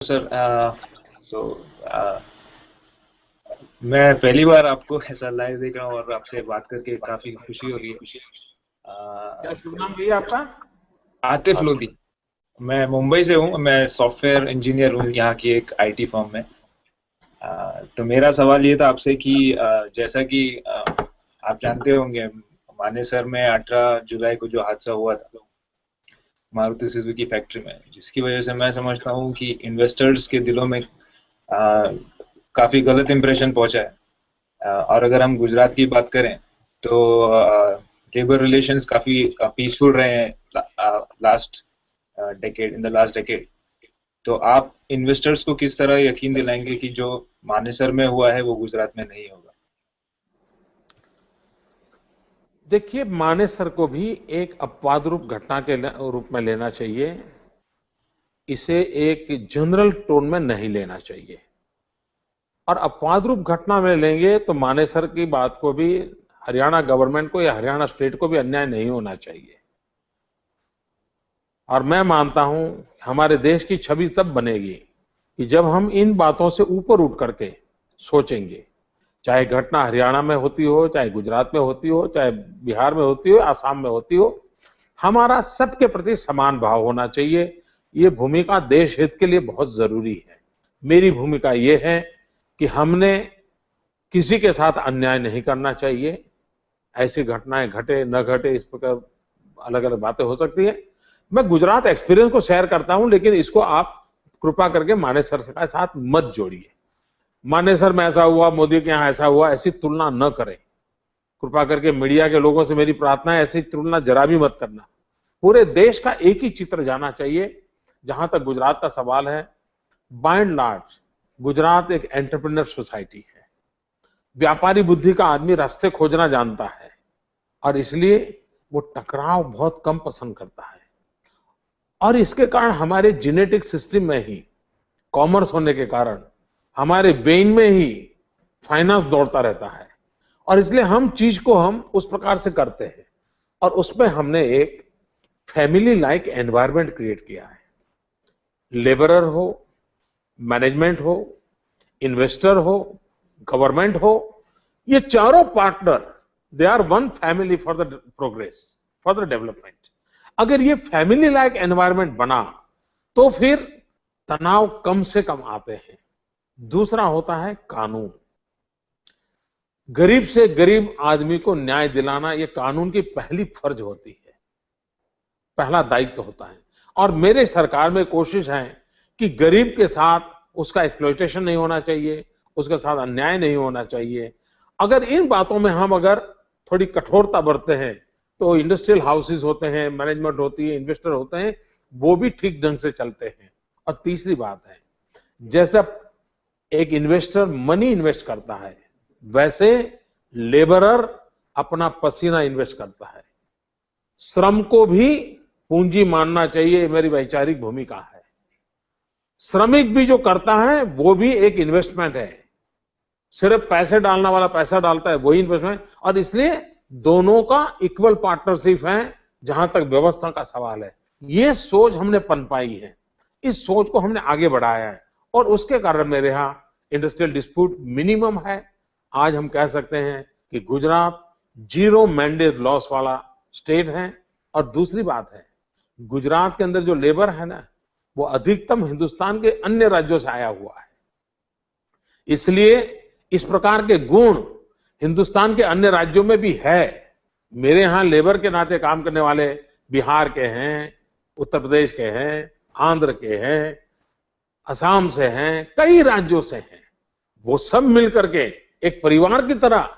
Sir so मैं पहली बार आपको ऐसा लाइव देख रहा हूँ और आपसे बात करके काफी खुशी हो रही है। क्या अ, शुभ नाम भैया आपका? आतिफ लोधी। मैं मुंबई से हूँ। मैं सॉफ्टवेयर इंजीनियर हूँ यहाँ की एक आईटी फर्म में। तो मेरा सवाल ये था आपसे कि जैसा कि आप जानते होंगे, मानेसर में 18 जुलाई को जो हादसा हुआ था मारुति सुजुकी फैक्ट्री में, जिसकी वजह से मैं समझता हूँ कि इन्वेस्टर्स के दिलों में काफी गलत इंप्रेशन पहुंचा है। और अगर हम गुजरात की बात करें तो लेबर रिलेशंस काफी पीसफुल रहे हैं लास्ट डेकेड। तो आप इन्वेस्टर्स को किस तरह यकीन दिलाएंगे कि जो मानेसर में हुआ है वो गुजरात में नहीं होगा? देखिए, मानेसर को भी एक अपवाद रूप घटना के रूप में लेना चाहिए। इसे एक जनरल टोन में नहीं लेना चाहिए। और अपवाद रूप घटना में लेंगे तो मानेसर की बात को भी हरियाणा गवर्नमेंट को या हरियाणा स्टेट को भी अन्याय नहीं होना चाहिए। और मैं मानता हूं हमारे देश की छवि तब बनेगी कि जब हम इन बातों से ऊपर उठ करके सोचेंगे। चाहे घटना हरियाणा में होती हो, चाहे गुजरात में होती हो, चाहे बिहार में होती हो, आसाम में होती हो, हमारा सबके प्रति समान भाव होना चाहिए। ये भूमिका देश हित के लिए बहुत जरूरी है। मेरी भूमिका ये है कि हमने किसी के साथ अन्याय नहीं करना चाहिए। ऐसी घटनाएं घटे न घटे इस प्रकार अलग अलग बातें हो सकती है। मैं गुजरात एक्सपीरियंस को शेयर करता हूं, लेकिन इसको आप कृपा करके मानेसर के साथ मत जोड़िए। मानेसर में ऐसा हुआ, मोदी के यहां ऐसा हुआ, ऐसी तुलना न करें। कृपा करके मीडिया के लोगों से मेरी प्रार्थना है, ऐसी तुलना जरा भी मत करना। पूरे देश का एक ही चित्र जाना चाहिए। जहां तक गुजरात का सवाल है, बाय एंड लार्ज गुजरात एक एंटरप्रेन्योर सोसाइटी है। व्यापारी बुद्धि का आदमी रास्ते खोजना जानता है और इसलिए वो टकराव बहुत कम पसंद करता है। और इसके कारण हमारे जेनेटिक सिस्टम में ही, कॉमर्स होने के कारण हमारे वेन में ही फाइनेंस दौड़ता रहता है। और इसलिए हम चीज को हम उस प्रकार से करते हैं। और उसमें हमने एक फैमिली लाइक एनवायरनमेंट क्रिएट किया है। लेबरर हो, मैनेजमेंट हो, इन्वेस्टर हो, गवर्नमेंट हो, ये चारों partner, they are one family for the progress, for the development. अगर ये फैमिली लाइक एनवायरनमेंट बना तो फिर तनाव कम से कम आते हैं। दूसरा होता है कानून। गरीब से गरीब आदमी को न्याय दिलाना ये कानून की पहली फर्ज होती है, पहला दायित्व होता है। और मेरे सरकार में कोशिश है कि गरीब के साथ उसका एक्सप्लॉयटेशन नहीं होना चाहिए, उसके साथ अन्याय नहीं होना चाहिए। अगर इन बातों में हम अगर थोड़ी कठोरता बरते हैं तो इंडस्ट्रियल हाउसेज होते हैं, मैनेजमेंट होती है, इन्वेस्टर होते हैं, वो भी ठीक ढंग से चलते हैं। और तीसरी बात है, जैसा एक इन्वेस्टर मनी इन्वेस्ट करता है, वैसे लेबरर अपना पसीना इन्वेस्ट करता है। श्रम को भी पूंजी मानना चाहिए, मेरी वैचारिक भूमिका है। श्रमिक भी जो करता है वो भी एक इन्वेस्टमेंट है। सिर्फ पैसे डालने वाला पैसा डालता है, वही इन्वेस्टमेंट। और इसलिए दोनों का इक्वल पार्टनरशिप है। जहां तक व्यवस्था का सवाल है, ये सोच हमने पनपाई है, इस सोच को हमने आगे बढ़ाया है। और उसके कारण मेरे यहां इंडस्ट्रियल डिस्प्यूट मिनिमम है। आज हम कह सकते हैं कि गुजरात जीरो मैंडेज लॉस वाला स्टेट है। और दूसरी बात है, गुजरात के अंदर जो लेबर है ना, वो अधिकतम हिंदुस्तान के अन्य राज्यों से आया हुआ है। इसलिए इस प्रकार के गुण हिंदुस्तान के अन्य राज्यों में भी है। मेरे यहां लेबर के नाते काम करने वाले बिहार के हैं, उत्तर प्रदेश के हैं, आंध्र के हैं, असम से हैं, कई राज्यों से हैं। वो सब मिलकर के एक परिवार की तरह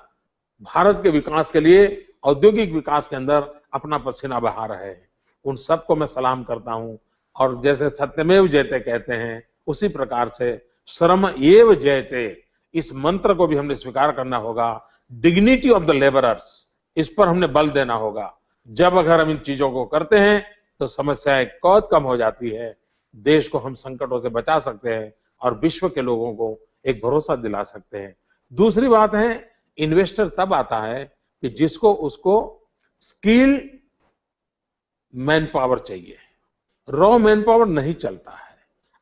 भारत के विकास के लिए, औद्योगिक विकास के अंदर अपना पसीना बहा रहे हैं। उन सबको मैं सलाम करता हूं। और जैसे सत्यमेव जयते कहते हैं, उसी प्रकार से श्रम एव जयते, इस मंत्र को भी हमने स्वीकार करना होगा। डिग्निटी ऑफ द लेबरर्स, इस पर हमने बल देना होगा। जब अगर हम इन चीजों को करते हैं तो समस्याएं बहुत कम हो जाती है। देश को हम संकटों से बचा सकते हैं और विश्व के लोगों को एक भरोसा दिला सकते हैं। दूसरी बात है, इन्वेस्टर तब आता है कि जिसको उसको स्किल मैन पावर चाहिए। रॉ मैन पावर नहीं चलता है।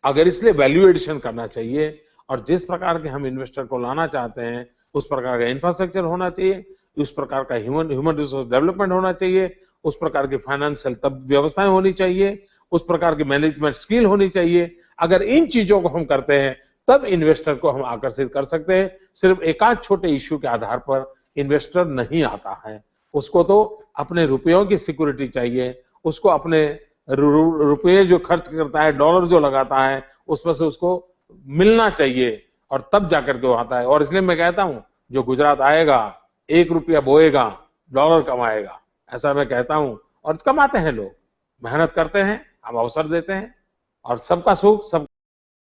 अगर इसलिए वैल्यू एडिशन करना चाहिए और जिस प्रकार के हम इन्वेस्टर को लाना चाहते हैं उस प्रकार का इंफ्रास्ट्रक्चर होना चाहिए, उस प्रकार का ह्यूमन रिसोर्स डेवलपमेंट होना चाहिए, उस प्रकार की फाइनेंशियल तब व्यवस्थाएं होनी चाहिए, उस प्रकार की मैनेजमेंट स्किल होनी चाहिए। अगर इन चीजों को हम करते हैं तब इन्वेस्टर को हम आकर्षित कर सकते हैं। सिर्फ एकाध छोटे इश्यू के आधार पर इन्वेस्टर नहीं आता है। उसको तो अपने रुपयों की सिक्योरिटी चाहिए, उसको अपने रुपये जो खर्च करता है, डॉलर जो लगाता है, उसमें से उसको मिलना चाहिए और तब जाकर के वो आता है। और इसलिए मैं कहता हूं जो गुजरात आएगा 1 रुपया बोएगा डॉलर कमाएगा, ऐसा मैं कहता हूं। और कमाते हैं लोग, मेहनत करते हैं, हम अवसर देते हैं और सबका सुख सब